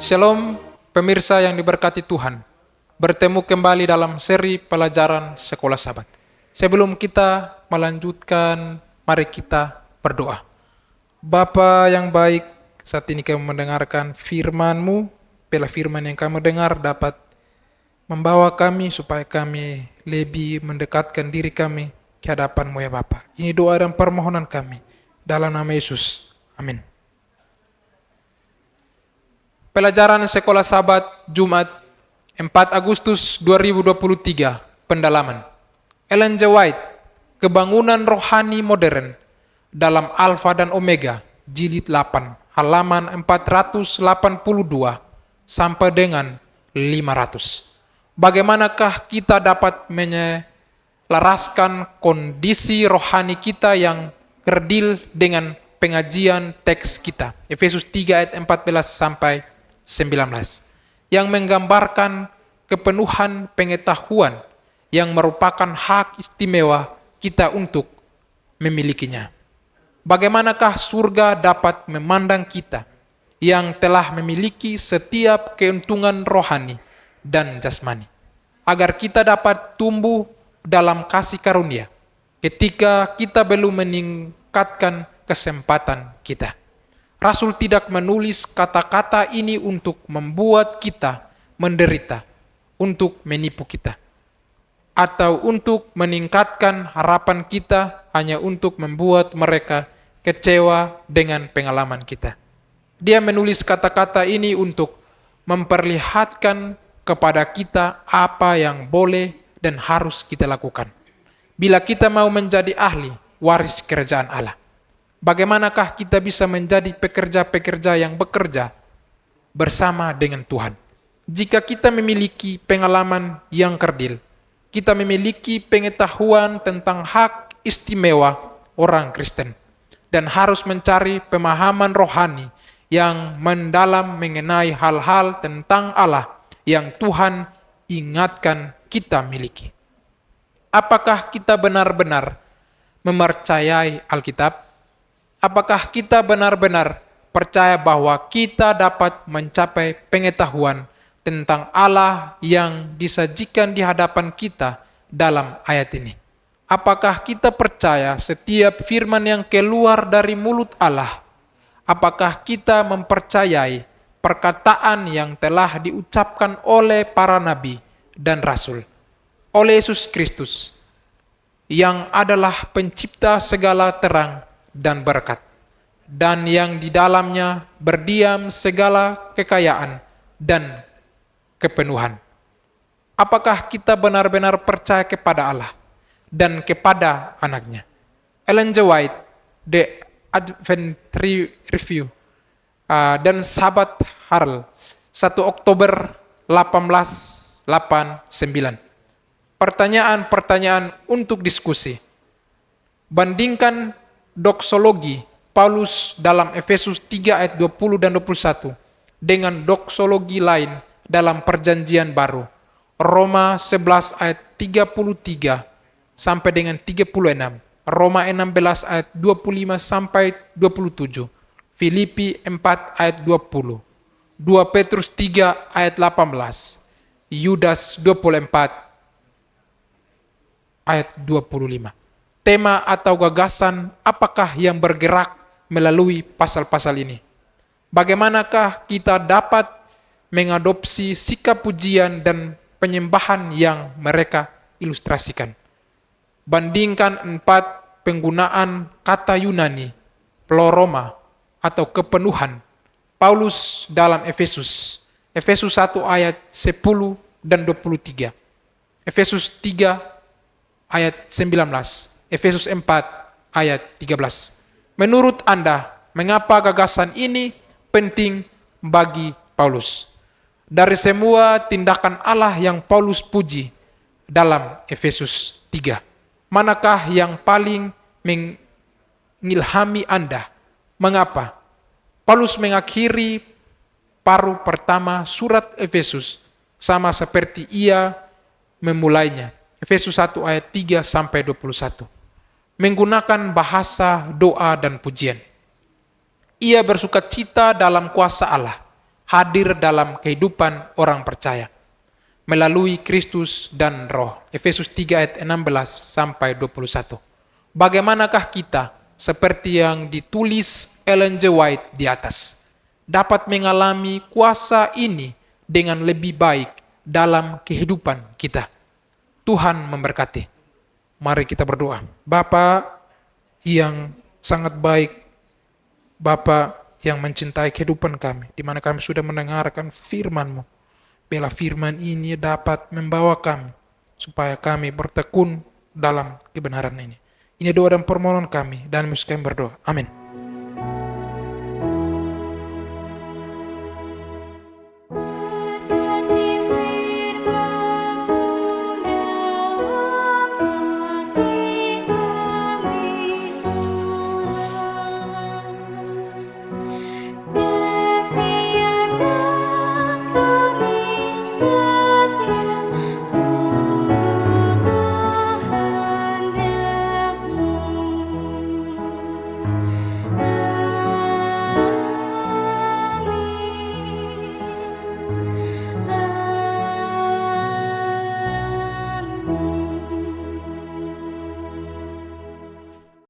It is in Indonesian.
Shalom pemirsa yang diberkati Tuhan. Bertemu kembali dalam seri pelajaran Sekolah Sabat. Sebelum kita melanjutkan, mari kita berdoa. Bapa yang baik, saat ini kami mendengarkan firman-Mu. Bila firman yang kami dengar dapat membawa kami supaya kami lebih mendekatkan diri kami ke hadapan-Mu ya Bapa. Ini doa dan permohonan kami. Dalam nama Yesus. Amin. Pelajaran Sekolah Sabat Jumat 4 Agustus 2023. Pendalaman Ellen G. White, Kebangunan Rohani Modern dalam Alfa dan Omega, jilid 8, halaman 482 sampai dengan 500. Bagaimanakah kita dapat menyelaraskan kondisi rohani kita yang kerdil dengan pengajian teks kita? Efesus 3 ayat 14 sampai 19, yang menggambarkan kepenuhan pengetahuan yang merupakan hak istimewa kita untuk memilikinya. Bagaimanakah surga dapat memandang kita yang telah memiliki setiap keuntungan rohani dan jasmani, agar kita dapat tumbuh dalam kasih karunia ketika kita belum meningkatkan kesempatan kita. Rasul tidak menulis kata-kata ini untuk membuat kita menderita, untuk menipu kita, atau untuk meningkatkan harapan kita hanya untuk membuat mereka kecewa dengan pengalaman kita. Dia menulis kata-kata ini untuk memperlihatkan kepada kita apa yang boleh dan harus kita lakukan bila kita mau menjadi ahli waris kerajaan Allah. Bagaimanakah kita bisa menjadi pekerja-pekerja yang bekerja bersama dengan Tuhan? Jika kita memiliki pengalaman yang kerdil, kita memiliki pengetahuan tentang hak istimewa orang Kristen, dan harus mencari pemahaman rohani yang mendalam mengenai hal-hal tentang Allah yang Tuhan ingatkan kita miliki. Apakah kita benar-benar mempercayai Alkitab? Apakah kita benar-benar percaya bahwa kita dapat mencapai pengetahuan tentang Allah yang disajikan di hadapan kita dalam ayat ini? Apakah kita percaya setiap firman yang keluar dari mulut Allah? Apakah kita mempercayai perkataan yang telah diucapkan oleh para nabi dan rasul, oleh Yesus Kristus, yang adalah pencipta segala terang dan berkat, dan yang di dalamnya berdiam segala kekayaan dan kepenuhan? Apakah kita benar-benar percaya kepada Allah dan kepada anaknya? Ellen G. White, The Advent Review, dan Sahabat Harl, 1 Oktober 1889. Pertanyaan-pertanyaan untuk diskusi. Bandingkan doksologi Paulus dalam Efesus 3 ayat 20 dan 21 dengan doksologi lain dalam Perjanjian Baru. Roma 11 ayat 33 sampai dengan 36, Roma 16 ayat 25 sampai 27, Filipi 4 ayat 20, 2 Petrus 3 ayat 18, Yudas 24 ayat 25. Tema atau gagasan apakah yang bergerak melalui pasal-pasal ini? Bagaimanakah kita dapat mengadopsi sikap pujian dan penyembahan yang mereka ilustrasikan? Bandingkan 4 penggunaan kata Yunani, pleroma atau kepenuhan, Paulus dalam Efesus 1 ayat 10 dan 23, Efesus 3 ayat 19, Efesus 4 ayat 13. Menurut Anda, mengapa gagasan ini penting bagi Paulus? Dari semua tindakan Allah yang Paulus puji dalam Efesus 3, manakah yang paling mengilhami Anda? Mengapa? Paulus mengakhiri paruh pertama surat Efesus sama seperti ia memulainya. Efesus 1 ayat 3 sampai 21. Menggunakan bahasa doa dan pujian. Ia bersukacita dalam kuasa Allah hadir dalam kehidupan orang percaya melalui Kristus dan Roh. Efesus 3 ayat 16 sampai 21. Bagaimanakah kita, seperti yang ditulis Ellen G. White di atas, dapat mengalami kuasa ini dengan lebih baik dalam kehidupan kita? Tuhan memberkati. Mari kita berdoa. Bapa yang sangat baik, Bapa yang mencintai kehidupan kami, di mana kami sudah mendengarkan firman-Mu. Biarlah firman ini dapat membawa kami, supaya kami bertekun dalam kebenaran ini. Ini doa dan permohonan kami, dan kami berdoa. Amin.